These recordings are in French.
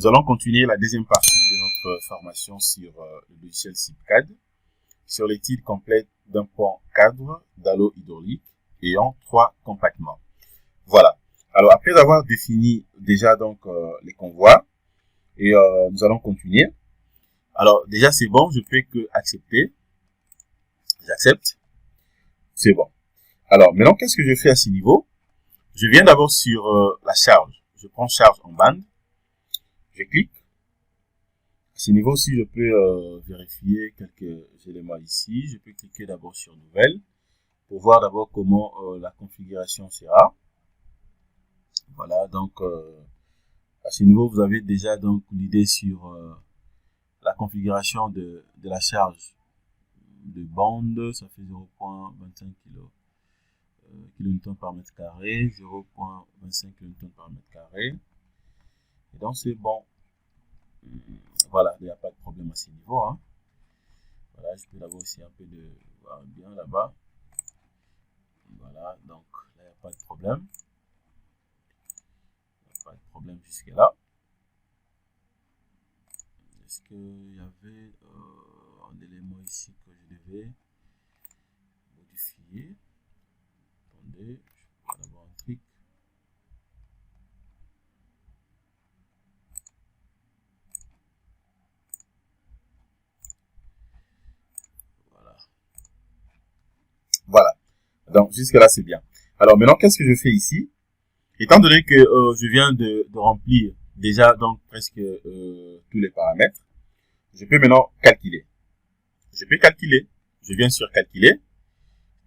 nous allons continuer la deuxième partie de notre formation sur le logiciel SIPCAD, sur l'étude complète d'un pont cadre d'allô hydraulique ayant 3 compartiments. Voilà. Alors, après avoir défini déjà donc les convois, et nous allons continuer. Alors, déjà, c'est bon, je fais que accepter. J'accepte. C'est bon. Alors, maintenant, qu'est-ce que je fais à ce niveau? Je viens d'abord sur la charge. Je prends charge en bande. Je clique. À ce niveau aussi, je peux vérifier quelques éléments ici. Je peux cliquer d'abord sur Nouvelle pour voir d'abord comment la configuration sera. Voilà, donc à ce niveau, vous avez déjà donc l'idée sur la configuration de la charge de bande. Ça fait 0.25 kN par mètre carré, 0.25 kN par mètre carré. Et donc c'est bon. Voilà, il n'y a pas de problème à ce niveau. Hein. Voilà, je peux d'abord essayer un peu de voir bien là-bas. Voilà, donc là, il n'y a pas de problème. Il n'y a pas de problème jusque-là. Est-ce qu'il y avait un élément ici que je devais modifier? Attendez, je vais avoir un truc. Voilà. Donc, jusque-là, c'est bien. Alors, maintenant, qu'est-ce que je fais ici? Étant donné que je viens de remplir déjà donc presque tous les paramètres, je peux maintenant calculer. Je peux calculer. Je viens sur calculer,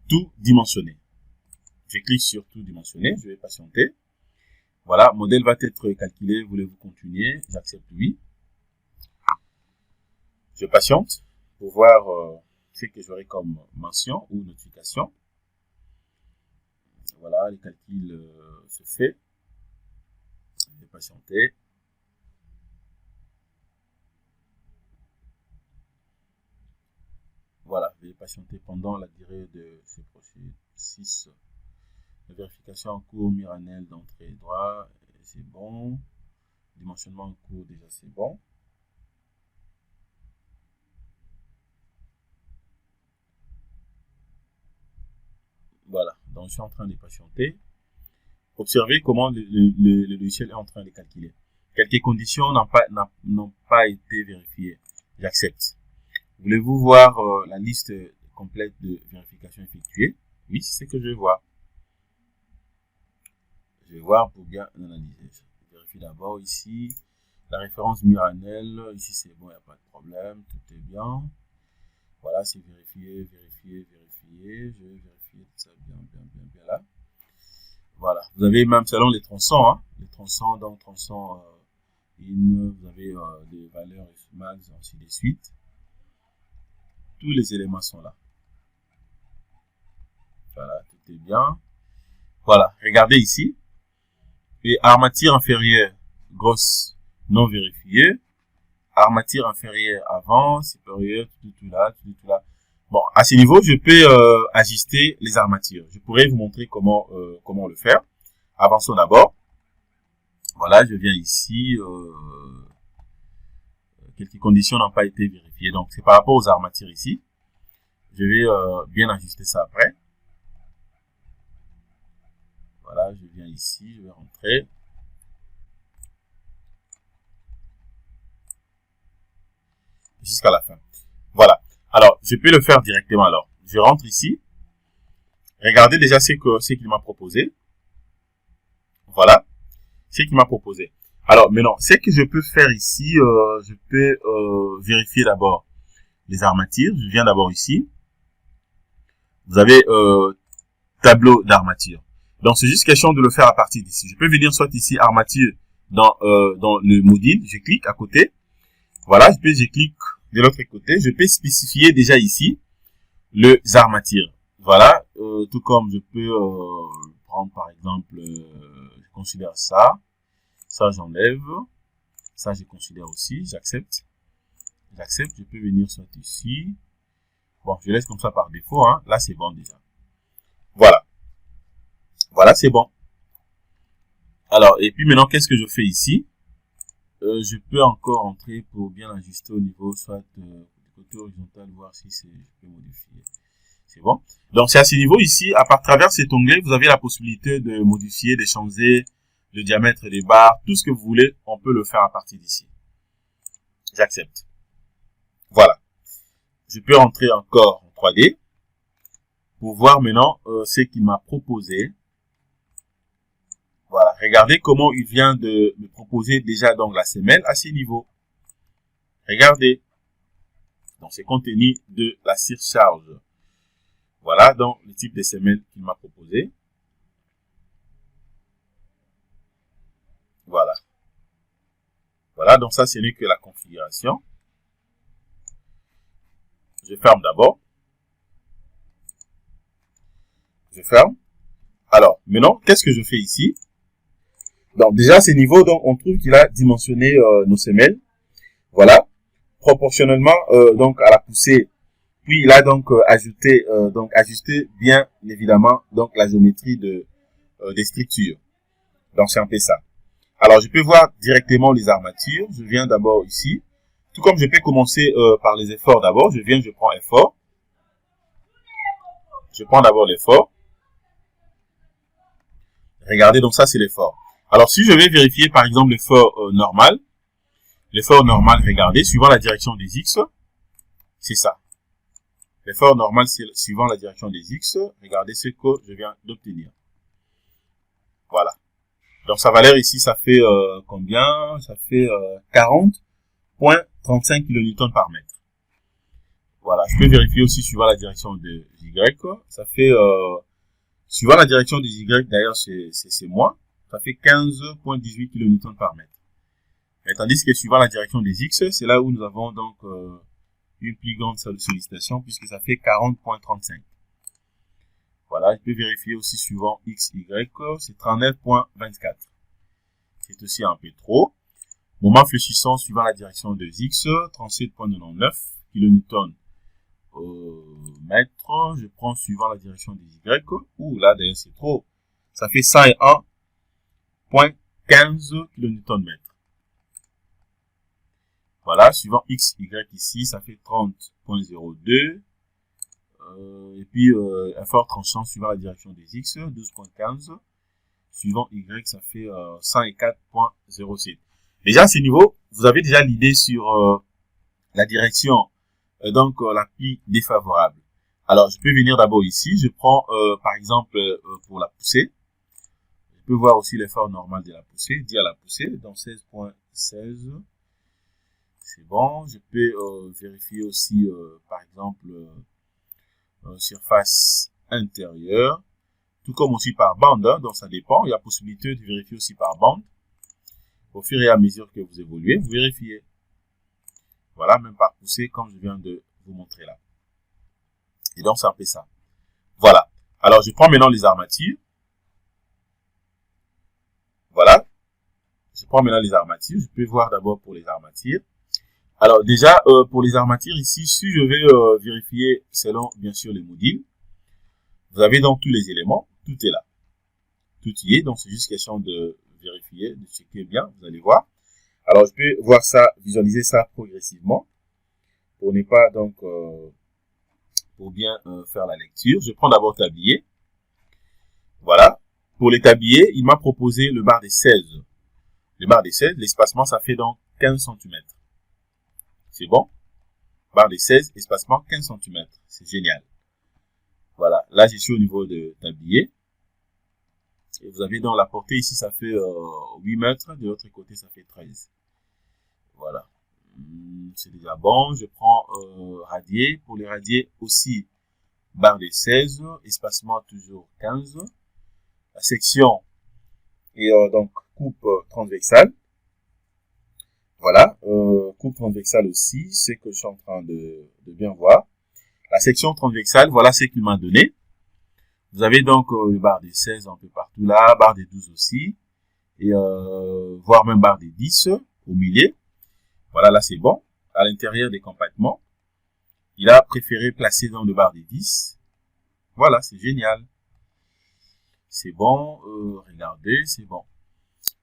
tout dimensionner. Je clique sur tout dimensionner. Je vais patienter. Voilà, modèle va être calculé. Voulez-vous continuer? J'accepte oui. Je patiente pour voir ce que j'aurai comme mention ou notification. Voilà, le calcul se fait. Je vais patienter. Voilà, je vais patienter pendant la durée de ce processus. La vérification en cours, Miranel d'entrée droit, c'est bon. Dimensionnement en cours, déjà c'est bon. Voilà, donc je suis en train de patienter. Observez comment le logiciel est en train de calculer. Quelques conditions n'ont pas été vérifiées. J'accepte. Voulez-vous voir la liste complète de vérifications effectuées? Oui, c'est ce que je vais voir. Je vais voir pour bien analyser. Je vérifie d'abord ici. La référence Miranel, ici c'est bon, il n'y a pas de problème, tout est bien. Voilà, c'est vérifié, vérifié, vérifié. Je vais vérifier tout ça bien là. Voilà, vous avez même selon les tronçons, hein, les tronçons, donc tronçon vous avez des valeurs max, ainsi de suite. Tous les éléments sont là. Voilà, tout est bien. Voilà, regardez ici. Et armature inférieure, grosse, non vérifiée. Armature inférieure avant, supérieure, tout là. Bon, à ce niveau, je peux ajuster les armatures. Je pourrais vous montrer comment le faire. Avançons d'abord. Voilà, je viens ici. Quelques conditions n'ont pas été vérifiées. Donc, c'est par rapport aux armatures ici. Je vais bien ajuster ça après. Voilà, je viens ici, je vais rentrer. Jusqu'à la fin. Voilà. Alors, je peux le faire directement alors. Je rentre ici. Regardez déjà ce qu'il m'a proposé. Voilà. Ce qu'il m'a proposé. Alors, maintenant, ce que je peux faire ici, je peux vérifier d'abord les armatures. Je viens d'abord ici. Vous avez tableau d'armature. Donc, c'est juste question de le faire à partir d'ici. Je peux venir soit ici, armature, dans le module. Je clique à côté. Voilà, je clique de l'autre côté. Je peux spécifier déjà ici les armatures. Voilà, tout comme je peux prendre par exemple, je considère ça. Ça, j'enlève. Ça, je considère aussi. J'accepte. J'accepte. Je peux venir soit ici. Bon, je laisse comme ça par défaut. Hein. Là, c'est bon déjà. Voilà. Voilà, c'est bon. Alors, et puis maintenant, qu'est-ce que je fais ici? je peux encore entrer pour bien ajuster au niveau, soit du côté horizontal, voir si je peux modifier. C'est bon. Donc, c'est à ce niveau ici, à travers cet onglet, vous avez la possibilité de modifier, de changer le diamètre des barres, tout ce que vous voulez, on peut le faire à partir d'ici. J'accepte. Voilà. Je peux entrer encore en 3D pour voir maintenant ce qu'il m'a proposé. Voilà. Regardez comment il vient de me proposer déjà donc la semelle à ce niveau. Regardez. Donc, c'est contenu de la surcharge. Voilà donc le type de semelle qu'il m'a proposé. Voilà. Voilà, donc ça, ce n'est que la configuration. Je ferme d'abord. Je ferme. Alors, maintenant, qu'est-ce que je fais ici? Donc, déjà, à ce niveau, donc, on trouve qu'il a dimensionné nos semelles. Voilà. Proportionnellement, donc, à la poussée. Puis, il a donc ajusté bien, évidemment, donc, la géométrie des structures. Donc, c'est un peu ça. Alors, je peux voir directement les armatures. Je viens d'abord ici. Tout comme je peux commencer par les efforts d'abord. Je prends effort. Je prends d'abord l'effort. Regardez, donc ça, c'est l'effort. Alors, si je vais vérifier, par exemple, l'effort normal. L'effort normal, regardez, suivant la direction des X. C'est ça. L'effort normal, c'est suivant la direction des X. Regardez ce que je viens d'obtenir. Voilà. Donc, sa valeur ici, ça fait combien? Ça fait 40,35 kN par mètre. Voilà. Je peux vérifier aussi suivant la direction de Y. Ça fait, suivant la direction des Y, d'ailleurs, c'est moins. Ça fait 15,18 kN par mètre. Et tandis que suivant la direction des X, c'est là où nous avons donc une plus grande sollicitation puisque ça fait 40,35. Voilà, je peux vérifier aussi suivant X, Y, c'est 39,24. C'est aussi un peu trop. Moment fléchissant suivant la direction de X, 37,99 kN mètre. Je prends suivant la direction des Y. Ouh, là d'ailleurs c'est trop. Ça fait 101,15 kN mètre. Voilà, suivant X, Y ici, ça fait 30,02. Et puis, effort tranchant suivant la direction des X, 12,15. Suivant Y, ça fait 104,07. Déjà, à ce niveau, vous avez déjà l'idée sur la direction, donc la plus défavorable. Alors, je peux venir d'abord ici. Je prends, par exemple, pour la poussée. Je peux voir aussi l'effort normal de la poussée, dire la poussée, donc 16,16. C'est bon. Je peux vérifier aussi, par exemple, surface intérieure, tout comme aussi par bande, hein, donc ça dépend. Il y a possibilité de vérifier aussi par bande. Au fur et à mesure que vous évoluez, vous vérifiez. Voilà, même par poussée, comme je viens de vous montrer là. Et donc, c'est un peu ça. Voilà. Alors, je prends maintenant les armatures. Voilà. Je prends maintenant les armatures. Je peux voir d'abord pour les armatures. Alors, déjà, pour les armatures ici, si je vais vérifier selon, bien sûr, les modules, vous avez donc tous les éléments. Tout est là. Tout y est. Donc, c'est juste question de vérifier, de checker bien. Vous allez voir. Alors, je peux voir ça, visualiser ça progressivement pour ne pas, donc, pour bien faire la lecture. Je prends d'abord tablier. Voilà. Pour les tabliers, il m'a proposé le barre des 16. Le barre des 16, l'espacement, ça fait donc 15 cm. C'est bon. Barre des 16, espacement 15 cm. C'est génial. Voilà. Là, je suis au niveau de tablier. Et vous avez donc la portée ici, ça fait 8 mètres. De l'autre côté, ça fait 13. Voilà. C'est déjà bon. Je prends radier. Pour les radier aussi, barre des 16. Espacement toujours 15. La section et donc coupe transversale. Voilà, coupe transversale aussi, c'est que je suis en train de bien voir. La section transversale, voilà ce qu'il m'a donné. Vous avez donc barre des 16 un peu partout là, barre des 12 aussi, et voire même barre des 10 au milieu. Voilà, là c'est bon. À l'intérieur des compartiments, il a préféré placer dans le barre des 10. Voilà, c'est génial. C'est bon, regardez, c'est bon.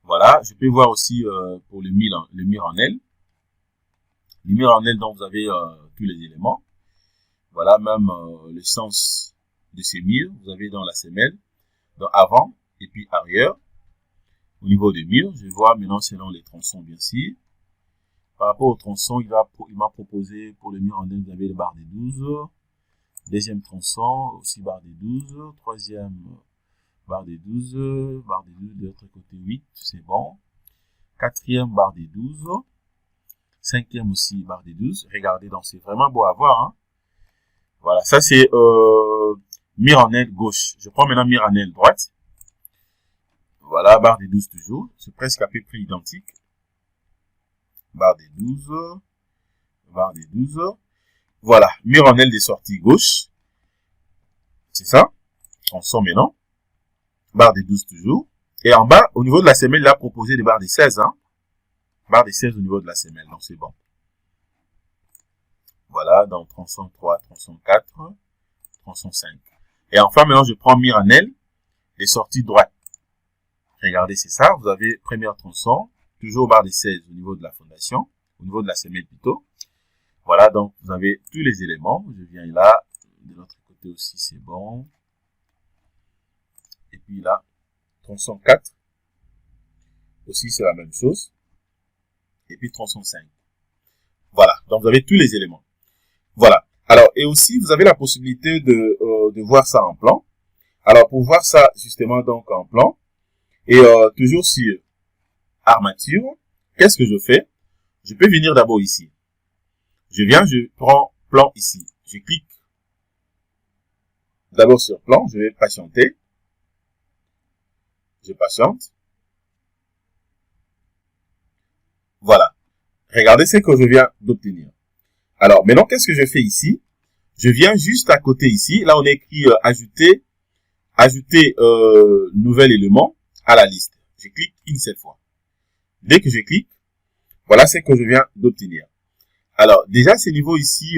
Voilà, je peux voir aussi pour le mur en L. Le mur en L, donc vous avez tous les éléments. Voilà, même le sens de ces murs, vous avez dans la semelle, donc avant et puis arrière. Au niveau des murs, je vois maintenant selon les tronçons, bien sûr. Par rapport au tronçon, il m'a proposé pour le mur en L, vous avez le barre des 12. Deuxième tronçon, aussi barre des 12. Troisième, barre des 12. Barre des 12 de l'autre côté, 8, c'est bon. Quatrième, barre des 12. Cinquième aussi, barre des 12. Regardez, donc c'est vraiment beau à voir. Hein. Voilà, ça c'est mire en aile gauche. Je prends maintenant mire en aile droite. Voilà, barre des 12 toujours. C'est presque à peu près identique. Barre des 12. Barre des 12. Voilà, mire en aile des sorties gauche. C'est ça. On sort maintenant. Barre des 12 toujours. Et en bas, au niveau de la semelle, il a proposé des barres des 16. Hein. Barre des 16 au niveau de la semelle. Donc c'est bon. Voilà, dans tronçon 3, tronçon 4, tronçon 5. Et enfin, maintenant, je prends mire en aile des sorties droites. Regardez, c'est ça. Vous avez premier tronçon, toujours barre des 16 au niveau de la fondation, au niveau de la semelle plutôt. Voilà, donc vous avez tous les éléments. Je viens là. De l'autre côté aussi, c'est bon. Et puis là, tronçon 4. Aussi, c'est la même chose. Et puis tronçon 5. Voilà, donc vous avez tous les éléments. Voilà. Alors, et aussi, vous avez la possibilité de voir ça en plan. Alors, pour voir ça, justement, donc, en plan, et toujours sur armature, qu'est-ce que je fais? Je peux venir d'abord ici. Je viens, je prends plan ici. Je clique d'abord sur plan, je vais patienter. Je patiente. Voilà. Regardez ce que je viens d'obtenir. Alors, maintenant, qu'est-ce que je fais ici? Je viens juste à côté ici. Là, on a écrit ajouter nouvel élément à la liste. Je clique une seule fois. Dès que je clique, voilà ce que je viens d'obtenir. Alors, déjà, ce niveau ici,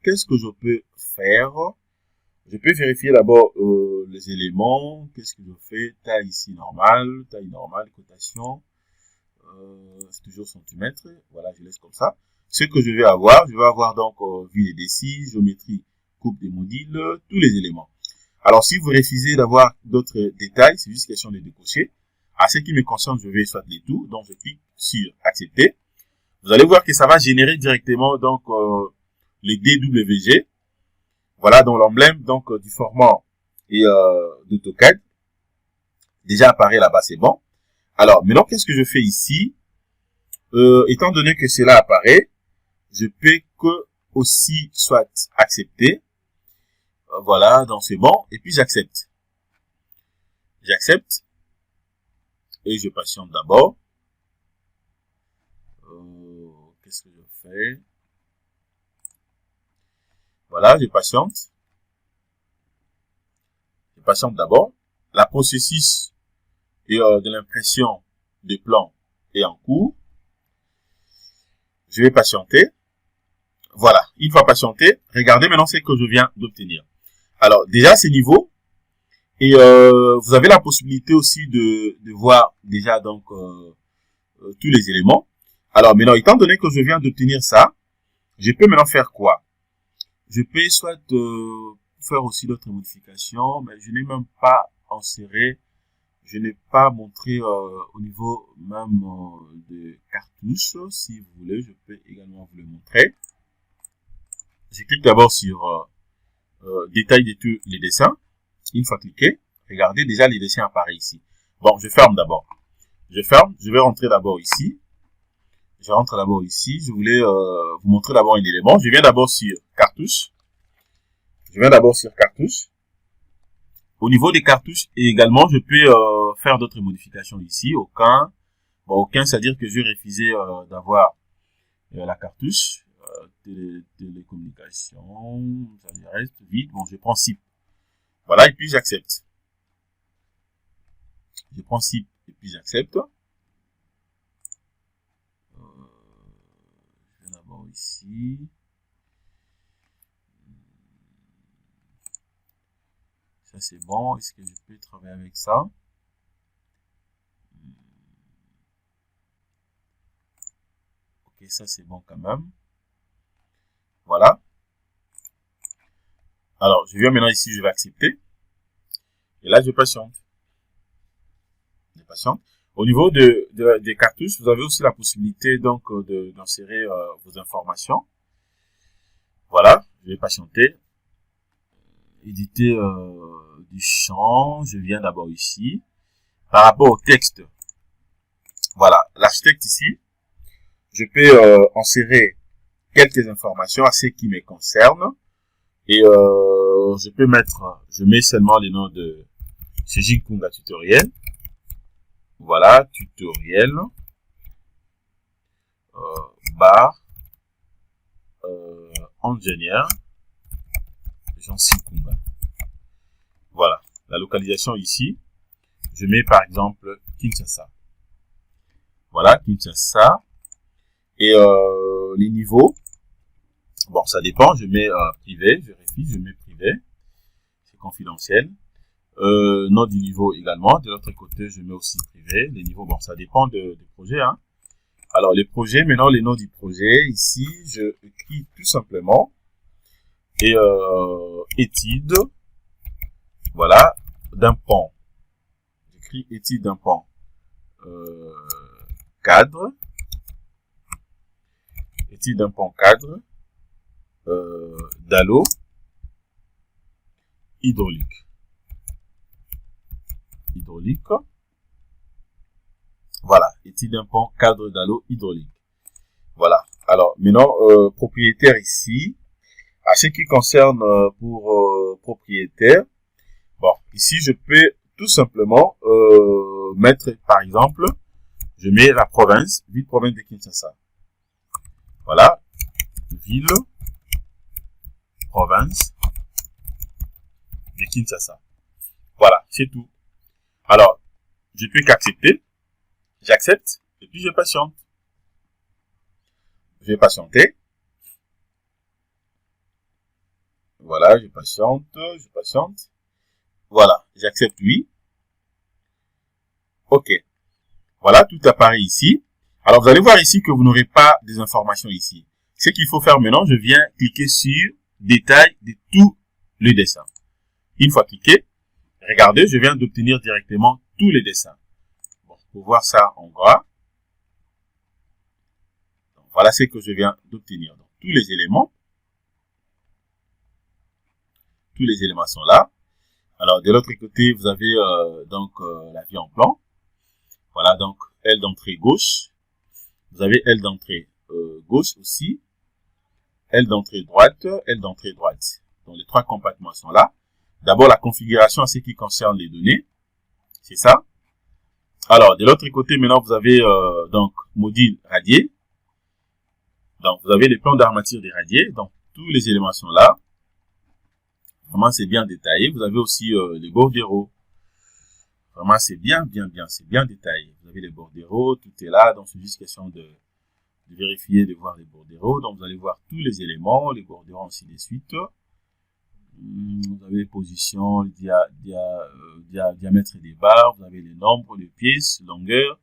qu'est-ce que je peux faire? Je peux vérifier d'abord les éléments. Qu'est-ce que je fais? Taille ici normale, cotation. C'est toujours centimètres. Voilà, je laisse comme ça. Ce que je vais avoir donc vue et décis, géométrie, coupe des modules, tous les éléments. Alors, si vous refusez d'avoir d'autres détails, c'est juste question de décocher. À ce qui me concerne, je vais soit les tout. Donc, je clique sur accepter. Vous allez voir que ça va générer directement donc le DWG. Voilà, donc l'emblème donc du format et d'AutoCAD. Déjà apparaît là-bas, c'est bon. Alors, maintenant, qu'est-ce que je fais ici? Étant donné que cela apparaît, je peux que aussi soit accepter. Voilà, donc c'est bon. Et puis j'accepte. J'accepte. Et je patiente d'abord. Qu'est-ce que je fais? Voilà, je patiente. Je patiente d'abord. La processus et de l'impression des plans est en cours. Je vais patienter. Voilà, une fois patienté, regardez maintenant ce que je viens d'obtenir. Alors, déjà, ces niveaux. Et vous avez la possibilité aussi de voir déjà donc tous les éléments. Alors maintenant, étant donné que je viens d'obtenir ça, je peux maintenant faire quoi? Je peux soit faire aussi d'autres modifications, mais je n'ai même pas inséré, je n'ai pas montré au niveau même de cartouche. Si vous voulez, je peux également vous le montrer. Je clique d'abord sur détail de tous les dessins. Une fois cliqué, regardez déjà les dessins apparaissent ici. Bon, je ferme d'abord. Je ferme, je vais rentrer d'abord ici. Je rentre d'abord ici. Je voulais vous montrer d'abord un élément. Je viens d'abord sur cartouche. Au niveau des cartouches, et également, je peux faire d'autres modifications ici. Aucun, c'est-à-dire que je vais refuser d'avoir la cartouche. Télécommunication, ça reste vide. Bon, je prends SIP. Voilà, et puis j'accepte. Je prends SIP et puis j'accepte. Je vais d'abord ici. Ça c'est bon. Est-ce que je peux travailler avec ça? Ok, ça c'est bon quand même. Voilà. Alors, je viens maintenant ici, je vais accepter. Et là, je patiente. Je patiente. Au niveau des cartouches, vous avez aussi la possibilité donc d'insérer vos informations. Voilà, je vais patienter. Éditer du champ, je viens d'abord ici. Par rapport au texte, voilà, l'architecte ici, je peux insérer quelques informations à ce qui me concerne. Et je peux mettre, je mets seulement les noms de Jinkung tutoriel. Voilà, tutoriel, bar, ingénieur, Jean Sikunga. Voilà, la localisation ici, je mets par exemple Kinshasa. Voilà, Kinshasa. Et les niveaux, bon, ça dépend, je mets privé, je vérifie, je mets privé, c'est confidentiel. Nom du niveau également, de l'autre côté, je mets aussi privé. Les niveaux, bon, ça dépend du projet, hein. Alors, les projets, maintenant, les noms du projet, ici, je écris tout simplement, et étude, voilà, d'un pont. J'écris étude d'un pont. Cadre, étude d'un pont cadre, d'allô, hydraulique. Hydraulique. Voilà, étude d'un pont cadre d'allô hydraulique. Voilà. Alors, maintenant, propriétaire ici, à ce qui concerne pour propriétaire, bon, ici, je peux tout simplement mettre, par exemple, je mets la province, ville province de Kinshasa. Voilà, ville, province de Kinshasa. Voilà, c'est tout. Alors, je peux qu'accepter, j'accepte, et puis je patiente. Je vais patienter. Voilà, je patiente, je patiente. Voilà, j'accepte oui. OK. Voilà, tout apparaît ici. Alors, vous allez voir ici que vous n'aurez pas des informations ici. Ce qu'il faut faire maintenant, je viens cliquer sur détail de tout le dessin. Une fois cliqué, regardez, je viens d'obtenir directement tous les dessins. Bon, pour voir ça en gras. Donc, voilà ce que je viens d'obtenir. Donc, tous les éléments sont là. Alors, de l'autre côté, vous avez la vue en plan. Voilà, donc, aile d'entrée gauche. Vous avez aile d'entrée gauche aussi. Aile d'entrée droite, aile d'entrée droite. Donc, les trois compartiments sont là. D'abord, la configuration en ce qui concerne les données. C'est ça. Alors, de l'autre côté, maintenant, vous avez donc module radier. Donc, vous avez les plans d'armature des radiers. Donc, tous les éléments sont là. Vraiment, c'est bien détaillé. Vous avez aussi les bordereaux. Vraiment, c'est bien détaillé. Vous avez les bordereaux, tout est là. Donc, c'est juste question de vérifier, de voir les bordereaux. Donc, vous allez voir tous les éléments, les bordereaux, ainsi de suite. Vous avez les positions, diamètre des barres. Vous avez les nombres de pièces, longueur,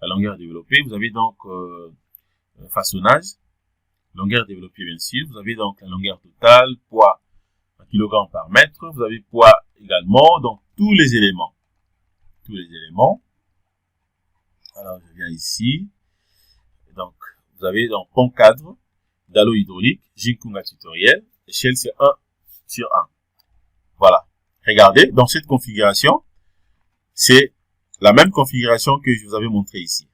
la longueur développée. Vous avez donc façonnage, longueur développée, bien sûr. Vous avez donc la longueur totale, poids en kilogrammes par mètre. Vous avez poids également. Donc, tous les éléments. Alors, je viens ici. Donc, vous avez donc pont cadre, d'allô hydraulique, Jinkunga tutoriel. Échelle, c'est 1 sur 1. Voilà. Regardez, dans cette configuration, c'est la même configuration que je vous avais montré ici.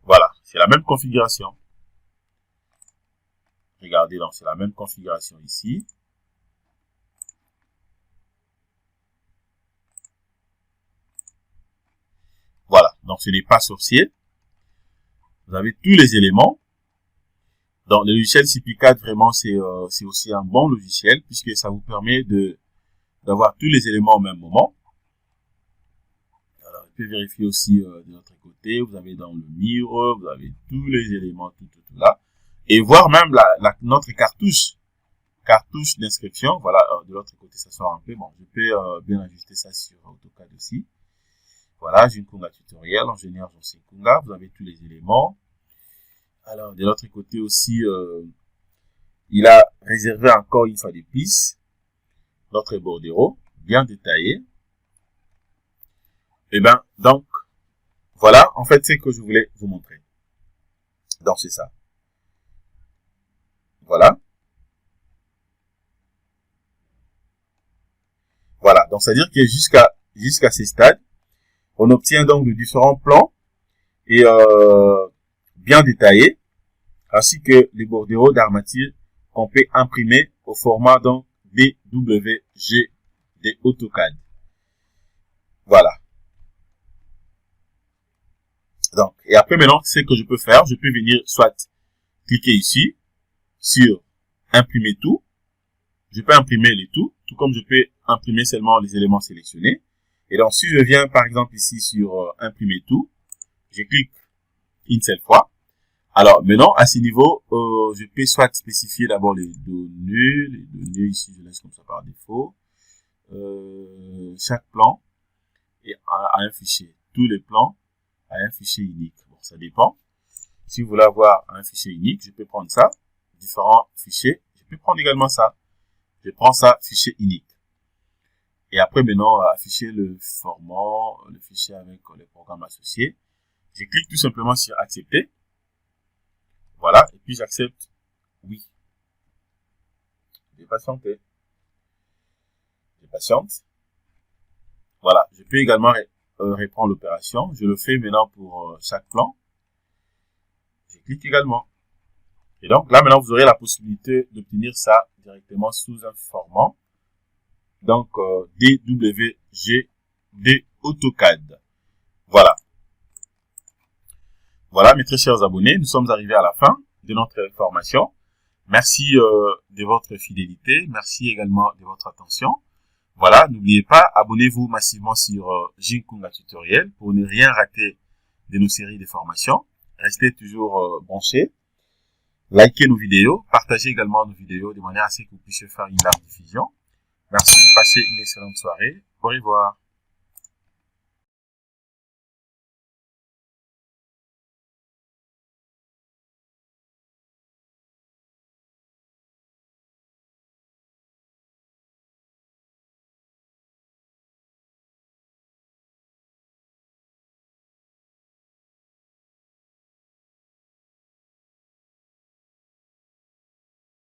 Voilà, c'est la même configuration. Regardez, donc c'est la même configuration ici. Voilà, donc ce n'est pas sorcier. Vous avez tous les éléments. Donc, le logiciel CP4, vraiment, c'est aussi un bon logiciel puisque ça vous permet d'avoir tous les éléments au même moment. Alors, vous pouvez vérifier aussi de l'autre côté. Vous avez dans le mur, vous avez tous les éléments, tout là. Et voir même notre cartouche d'inscription. Voilà, de l'autre côté, ça sort un peu. Bon, je peux bien ajuster ça sur AutoCAD aussi. Voilà, Jinkunga tutoriel, ingénieur Jean Sikunga. Vous avez tous les éléments. Alors, de l'autre côté aussi, il a réservé encore une fois de plus notre bordereau, bien détaillé. Et ben, donc, voilà, en fait, c'est ce que je voulais vous montrer. Donc, c'est ça. Voilà. Voilà. Donc, c'est-à-dire que jusqu'à ces stades, on obtient donc de différents plans et bien détaillés, ainsi que les bordereaux d'armature qu'on peut imprimer au format donc DWG de AutoCAD. Voilà. Donc, et après maintenant, ce que je peux faire, je peux venir soit cliquer ici sur imprimer tout. Je peux imprimer les tout comme je peux imprimer seulement les éléments sélectionnés. Et donc, si je viens par exemple ici sur imprimer tout, je clique une seule fois. Alors maintenant, à ce niveau, je peux soit spécifier d'abord les données ici, je laisse comme ça par défaut. Chaque plan et à un fichier. Tous les plans à un fichier unique. Bon, ça dépend. Si vous voulez avoir un fichier unique, je peux prendre ça, différents fichiers. Je peux prendre également ça. Je prends ça, fichier unique. Et après, maintenant, afficher le format, le fichier avec les programmes associés. Je clique tout simplement sur accepter. Voilà. Et puis, j'accepte oui. Je patiente. Je patiente. Voilà. Je peux également reprendre l'opération. Je le fais maintenant pour chaque plan. Je clique également. Et donc, là, maintenant, vous aurez la possibilité d'obtenir ça directement sous un format. Donc, DWG de AutoCAD. Voilà. Voilà, mes très chers abonnés, nous sommes arrivés à la fin de notre formation. Merci de votre fidélité. Merci également de votre attention. Voilà, n'oubliez pas, abonnez-vous massivement sur Jinkunga Tutoriel pour ne rien rater de nos séries de formations. Restez toujours branchés. Likez nos vidéos, partagez également nos vidéos de manière à ce que vous puissiez faire une large diffusion. Merci, passez une excellente soirée. Au revoir.